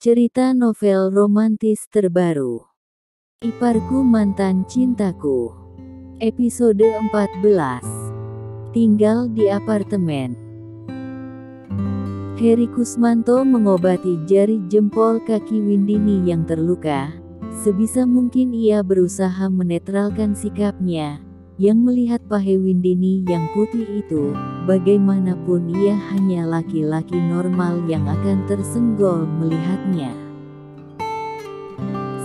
Cerita novel romantis terbaru. Iparku Mantan Cintaku. Episode 14. Tinggal di apartemen. Heri Kusmanto mengobati jari jempol kaki Windini yang terluka. Sebisa mungkin ia berusaha menetralkan sikapnya, yang melihat pahe Windini yang putih itu. Bagaimanapun ia hanya laki-laki normal yang akan tersenggol melihatnya.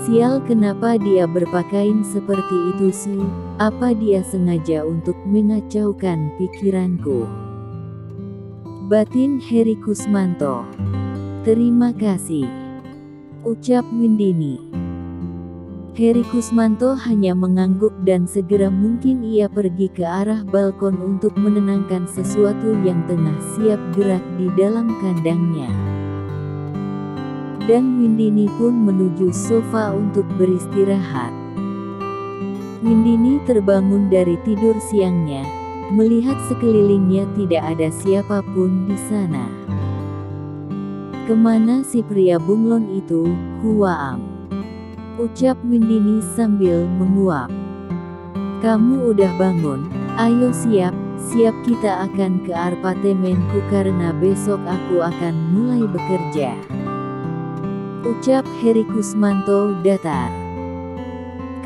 Sial, kenapa dia berpakaian seperti itu sih? Apa dia sengaja untuk mengacaukan pikiranku? Batin Heri Kusmanto. Terima kasih, ucap Windini. Heri Kusmanto hanya mengangguk dan segera mungkin ia pergi ke arah balkon untuk menenangkan sesuatu yang tengah siap gerak di dalam kandangnya. Dan Windini pun menuju sofa untuk beristirahat. Windini terbangun dari tidur siangnya, melihat sekelilingnya tidak ada siapapun di sana. Kemana si pria bunglon itu, Huaam? Ucap Windini sambil menguap. Kamu udah bangun? Ayo siap kita akan ke apartemenku karena besok aku akan mulai bekerja. Ucap Heri Kusmanto datar.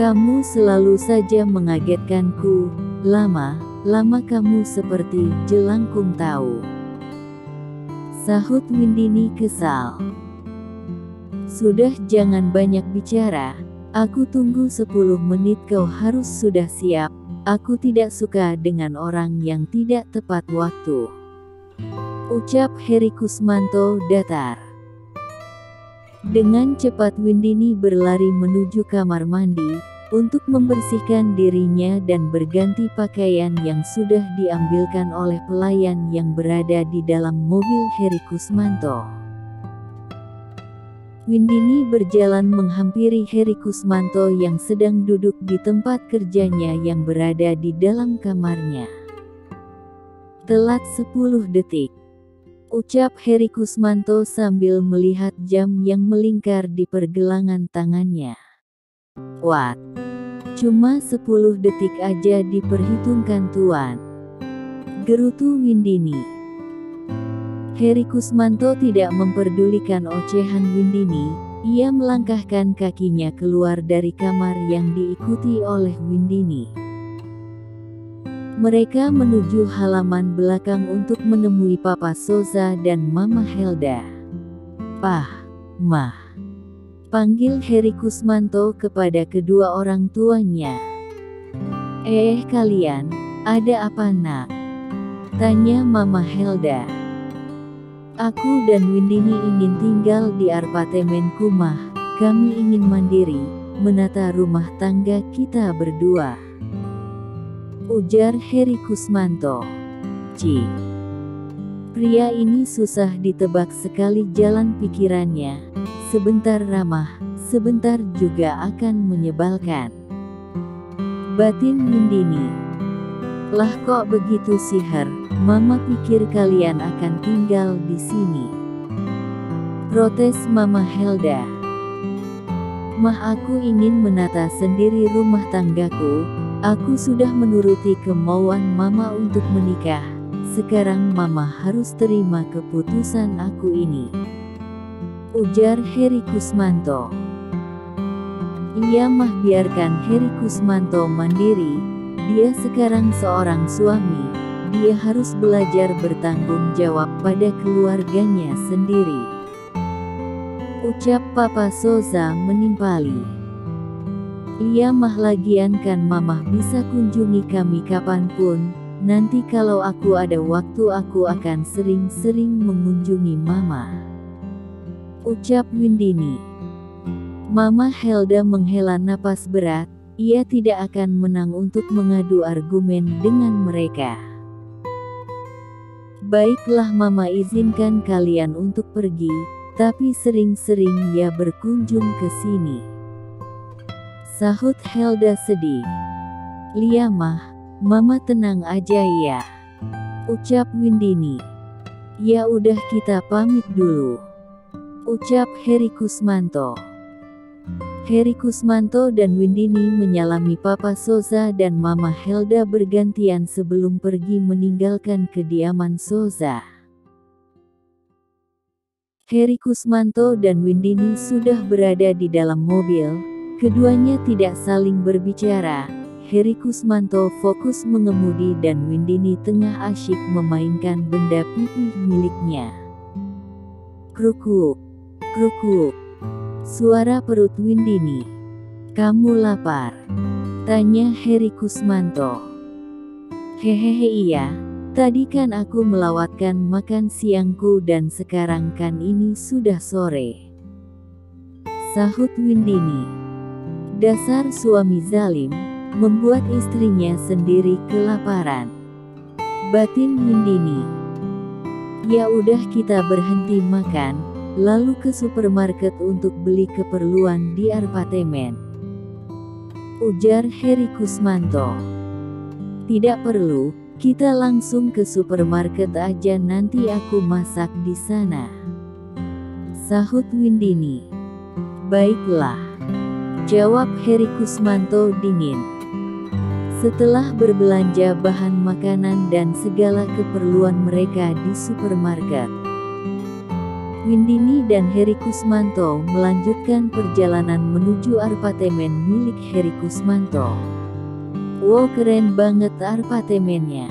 Kamu selalu saja mengagetkanku, lama kamu seperti jelangkung tahu. Sahut Windini kesal. Sudah, jangan banyak bicara, aku tunggu 10 menit, kau harus sudah siap. Aku tidak suka dengan orang yang tidak tepat waktu. Ucap Heri Kusmanto datar. Dengan cepat Windini berlari menuju kamar mandi, untuk membersihkan dirinya dan berganti pakaian yang sudah diambilkan oleh pelayan yang berada di dalam mobil Heri Kusmanto. Windini berjalan menghampiri Heri Kusmanto yang sedang duduk di tempat kerjanya yang berada di dalam kamarnya. Telat 10 detik. Ucap Heri Kusmanto sambil melihat jam yang melingkar di pergelangan tangannya. What? Cuma 10 detik aja diperhitungkan tuan, gerutu Windini. Heri Kusmanto tidak memperdulikan ocehan Windini, ia melangkahkan kakinya keluar dari kamar yang diikuti oleh Windini. Mereka menuju halaman belakang untuk menemui Papa Soza dan Mama Helda. Pah, Mah, panggil Heri Kusmanto kepada kedua orang tuanya. Kalian, ada apa nak? Tanya Mama Helda. Aku dan Windini ingin tinggal di apartemenku mah, kami ingin mandiri, menata rumah tangga kita berdua. Ujar Heri Kusmanto. Pria ini susah ditebak sekali jalan pikirannya, sebentar ramah, sebentar juga akan menyebalkan. Batin Windini. Lah kok begitu sih Her? Mama pikir kalian akan tinggal di sini. Protes Mama Helda. Mah, aku ingin menata sendiri rumah tanggaku. Aku sudah menuruti kemauan Mama untuk menikah. Sekarang Mama harus terima keputusan aku ini. Ujar Heri Kusmanto. Iya mah, biarkan Heri Kusmanto mandiri. Dia sekarang seorang suami. Dia harus belajar bertanggung jawab pada keluarganya sendiri. Ucap Papa Soza menimpali. Iya mah, lagian kan Mamah bisa kunjungi kami kapanpun. Nanti kalau aku ada waktu aku akan sering-sering mengunjungi Mama. Ucap Windini. Mama Helda menghela napas berat. Ia tidak akan menang untuk mengadu argumen dengan mereka. Baiklah, Mama izinkan kalian untuk pergi, tapi sering-sering ya berkunjung ke sini. Sahut Helda sedih. Lia mah, Mama tenang aja ya. Ucap Windini. Ya udah, kita pamit dulu. ucap Heri Kusmanto. Heri Kusmanto dan Windini menyalami Papa Soza dan Mama Helda bergantian sebelum pergi meninggalkan kediaman Soza. Heri Kusmanto dan Windini sudah berada di dalam mobil, keduanya tidak saling berbicara. Heri Kusmanto fokus mengemudi dan Windini tengah asyik memainkan benda pipih miliknya. Krukuk, krukuk. Suara perut Windini. "Kamu lapar?" tanya Heri Kusmanto. "Hehehe iya, tadi kan aku melewatkan makan siangku dan sekarang kan ini sudah sore," sahut Windini. Dasar suami zalim, membuat istrinya sendiri kelaparan, batin Windini. "Ya udah kita berhenti makan, lalu ke supermarket untuk beli keperluan di apartemen," ujar Heri Kusmanto. "Tidak perlu, kita langsung ke supermarket aja, nanti aku masak di sana," sahut Windini. "Baiklah," jawab Heri Kusmanto dingin. Setelah berbelanja bahan makanan dan segala keperluan mereka di supermarket, Windini dan Heri Kusmanto melanjutkan perjalanan menuju apartemen milik Heri Kusmanto. "Wow, keren banget apartemennya,"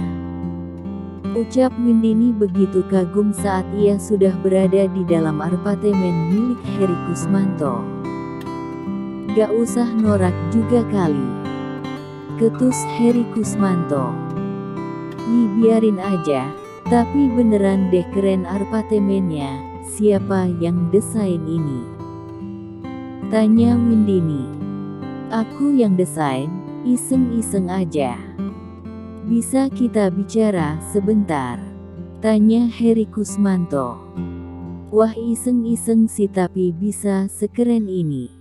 ucap Windini begitu kagum saat ia sudah berada di dalam apartemen milik Heri Kusmanto. "Gak usah norak juga kali," ketus Heri Kusmanto. "Ih, biarin aja, tapi beneran deh keren apartemennya. Siapa yang desain ini?" tanya Windini. "Aku yang desain, iseng-iseng aja." "Bisa kita bicara sebentar?" tanya Heri Kusmanto. "Wah, iseng-iseng sih tapi bisa sekeren ini."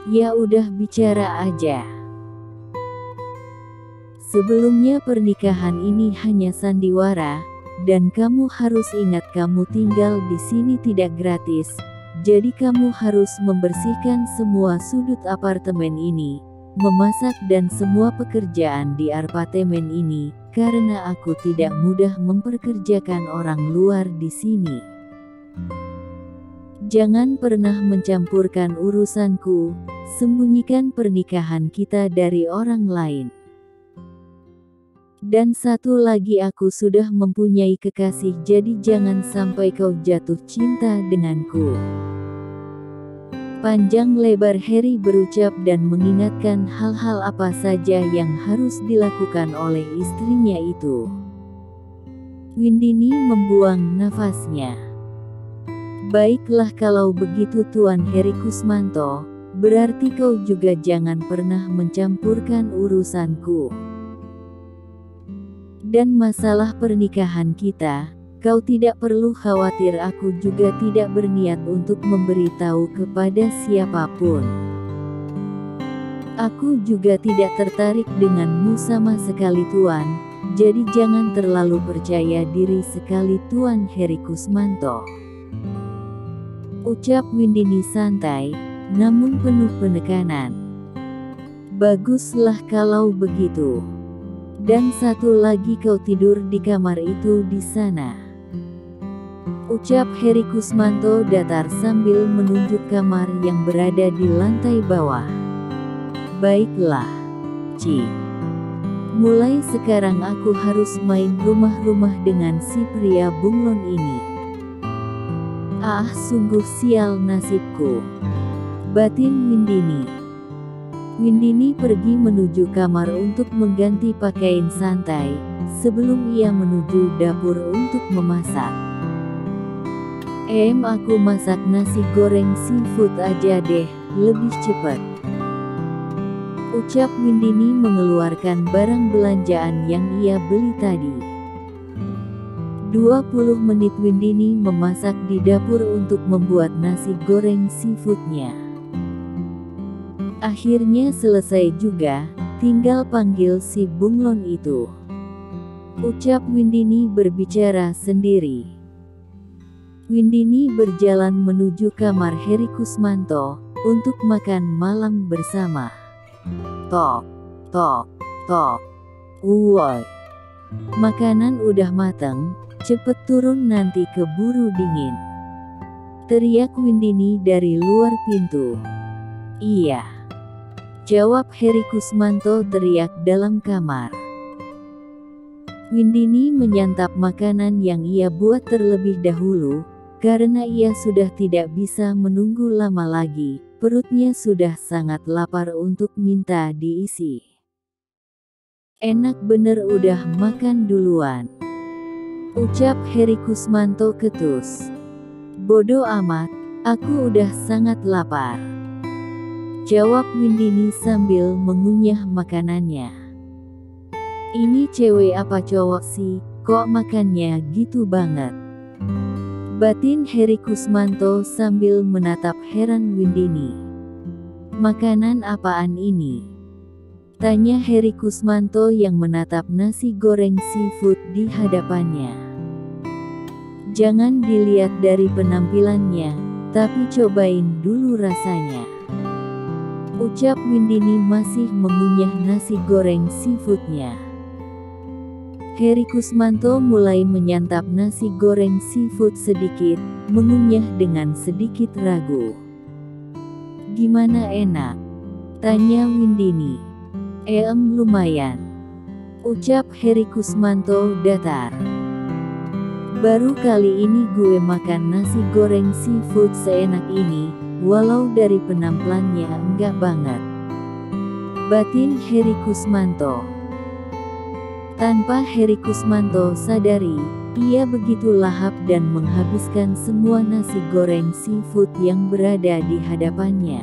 "Ya udah bicara aja. Sebelumnya pernikahan ini hanya sandiwara, dan kamu harus ingat kamu tinggal di sini tidak gratis, jadi kamu harus membersihkan semua sudut apartemen ini, memasak dan semua pekerjaan di apartemen ini, karena aku tidak mudah memperkerjakan orang luar di sini. Jangan pernah mencampurkan urusanku, sembunyikan pernikahan kita dari orang lain. Dan satu lagi, aku sudah mempunyai kekasih, jadi jangan sampai kau jatuh cinta denganku." Panjang lebar Heri berucap dan mengingatkan hal-hal apa saja yang harus dilakukan oleh istrinya itu. Windini membuang nafasnya. "Baiklah kalau begitu Tuan Heri Kusmanto, berarti kau juga jangan pernah mencampurkan urusanku. Dan masalah pernikahan kita, kau tidak perlu khawatir, aku juga tidak berniat untuk memberitahu kepada siapapun. Aku juga tidak tertarik denganmu sama sekali Tuan, jadi jangan terlalu percaya diri sekali Tuan Heri Kusmanto," ucap Windini santai, namun penuh penekanan. "Baguslah kalau begitu. Dan satu lagi, kau tidur di kamar itu di sana," ucap Heri Kusmanto datar sambil menunjuk kamar yang berada di lantai bawah. "Baiklah, Ci. Mulai sekarang aku harus main rumah-rumah dengan si pria bunglon ini. Ah, sungguh sial nasibku," batin Windini. Windini pergi menuju kamar untuk mengganti pakaian santai, sebelum ia menuju dapur untuk memasak. Aku masak nasi goreng seafood aja deh, lebih cepat," ucap Windini mengeluarkan barang belanjaan yang ia beli tadi. 20 menit Windini memasak di dapur untuk membuat nasi goreng seafoodnya. Akhirnya selesai juga, tinggal panggil si bunglon itu, ucap Windini berbicara sendiri. Windini berjalan menuju kamar Heri Kusmanto untuk makan malam bersama. Tok, tok, tok. Woi. Makanan udah matang, cepet turun nanti keburu dingin. Teriak Windini dari luar pintu. Iya. Jawab Heri Kusmanto teriak dalam kamar. Windini menyantap makanan yang ia buat terlebih dahulu, karena ia sudah tidak bisa menunggu lama lagi, perutnya sudah sangat lapar untuk minta diisi. Enak bener udah makan duluan, ucap Heri Kusmanto ketus. Bodoh amat, aku udah sangat lapar, jawab Windini sambil mengunyah makanannya. Ini cewek apa cowok sih, kok makannya gitu banget? Batin Heri Kusmanto sambil menatap heran Windini. Makanan apaan ini? Tanya Heri Kusmanto yang menatap nasi goreng seafood di hadapannya. Jangan dilihat dari penampilannya, tapi cobain dulu rasanya, ucap Windini masih mengunyah nasi goreng seafoodnya. Heri Kusmanto mulai menyantap nasi goreng seafood sedikit, mengunyah dengan sedikit ragu. Gimana enak? Tanya Windini. Lumayan, ucap Heri Kusmanto datar. Baru kali ini gue makan nasi goreng seafood seenak ini, walau dari penampilannya enggak banget, batin Heri Kusmanto. Tanpa Heri Kusmanto sadari, ia begitu lahap dan menghabiskan semua nasi goreng seafood yang berada di hadapannya.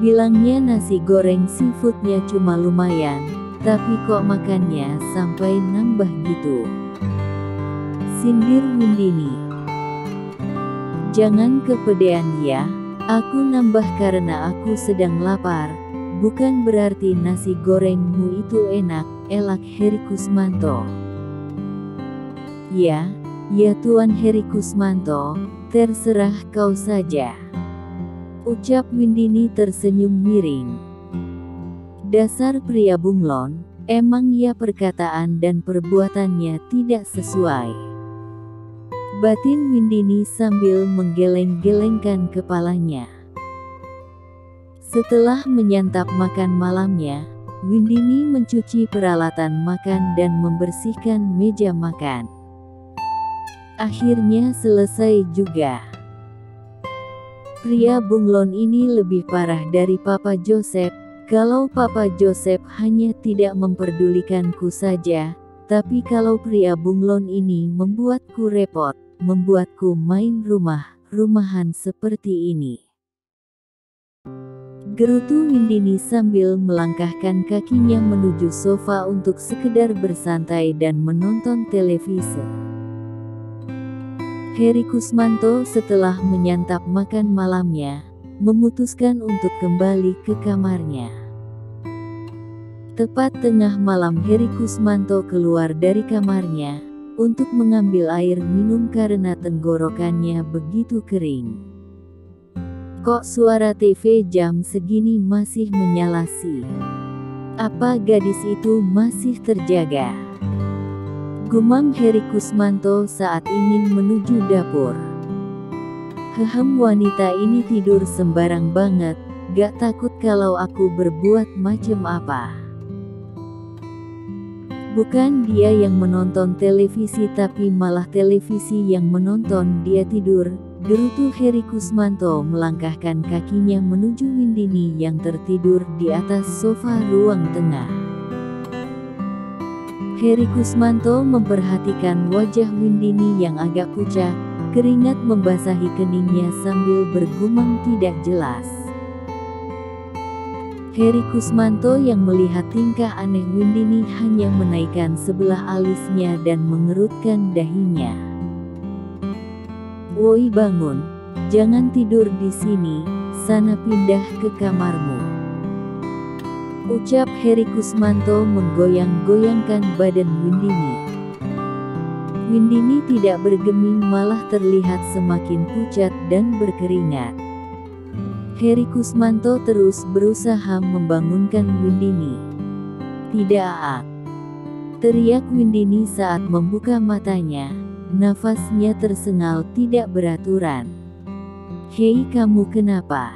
Bilangnya nasi goreng seafoodnya cuma lumayan, tapi kok makannya sampai nambah gitu, sindir Windini. Jangan kepedean ya, aku nambah karena aku sedang lapar, bukan berarti nasi gorengmu itu enak, elak Heri Kusmanto. Ya Tuan Heri Kusmanto, terserah kau saja, ucap Windini tersenyum miring. Dasar pria bunglon, emang ya perkataan dan perbuatannya tidak sesuai, batin Windini sambil menggeleng-gelengkan kepalanya. Setelah menyantap makan malamnya, Windini mencuci peralatan makan dan membersihkan meja makan. Akhirnya selesai juga. Pria bunglon ini lebih parah dari Papa Joseph. Kalau Papa Joseph hanya tidak memperdulikanku saja, tapi kalau pria bunglon ini membuatku repot, membuatku main rumah-rumahan seperti ini, gerutu Windini sambil melangkahkan kakinya menuju sofa untuk sekedar bersantai dan menonton televisi. Heri Kusmanto setelah menyantap makan malamnya, memutuskan untuk kembali ke kamarnya. Tepat tengah malam Heri Kusmanto keluar dari kamarnya, untuk mengambil air minum karena tenggorokannya begitu kering. Kok suara TV jam segini masih menyala sih? Apa gadis itu masih terjaga? Gumam Heri Kusmanto saat ingin menuju dapur. Wanita ini tidur sembarang banget, gak takut kalau aku berbuat macem apa? Bukan dia yang menonton televisi tapi malah televisi yang menonton dia tidur, gerutu Heri Kusmanto melangkahkan kakinya menuju Windini yang tertidur di atas sofa ruang tengah. Heri Kusmanto memperhatikan wajah Windini yang agak pucat, keringat membasahi keningnya sambil bergumam tidak jelas. Heri Kusmanto yang melihat tingkah aneh Windini hanya menaikkan sebelah alisnya dan mengerutkan dahinya. Woi bangun, jangan tidur di sini, sana pindah ke kamarmu, ucap Heri Kusmanto menggoyang-goyangkan badan Windini. Windini tidak bergeming, malah terlihat semakin pucat dan berkeringat. Heri Kusmanto terus berusaha membangunkan Windini. "Tidak, Ak," teriak Windini saat membuka matanya. Nafasnya tersengal tidak beraturan. "Hei, kamu kenapa?"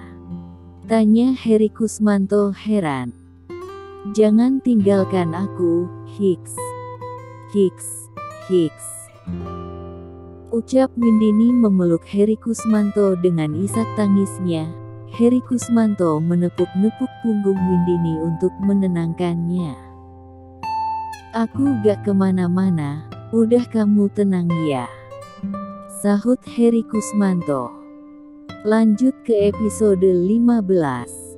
tanya Heri Kusmanto heran. "Jangan tinggalkan aku, Hicks. Hicks, Hicks," ucap Windini memeluk Heri Kusmanto dengan isak tangisnya. Heri Kusmanto menepuk-nepuk punggung Windini untuk menenangkannya. "Aku gak kemana-mana, udah kamu tenang ya," sahut Heri Kusmanto. Lanjut ke episode 15.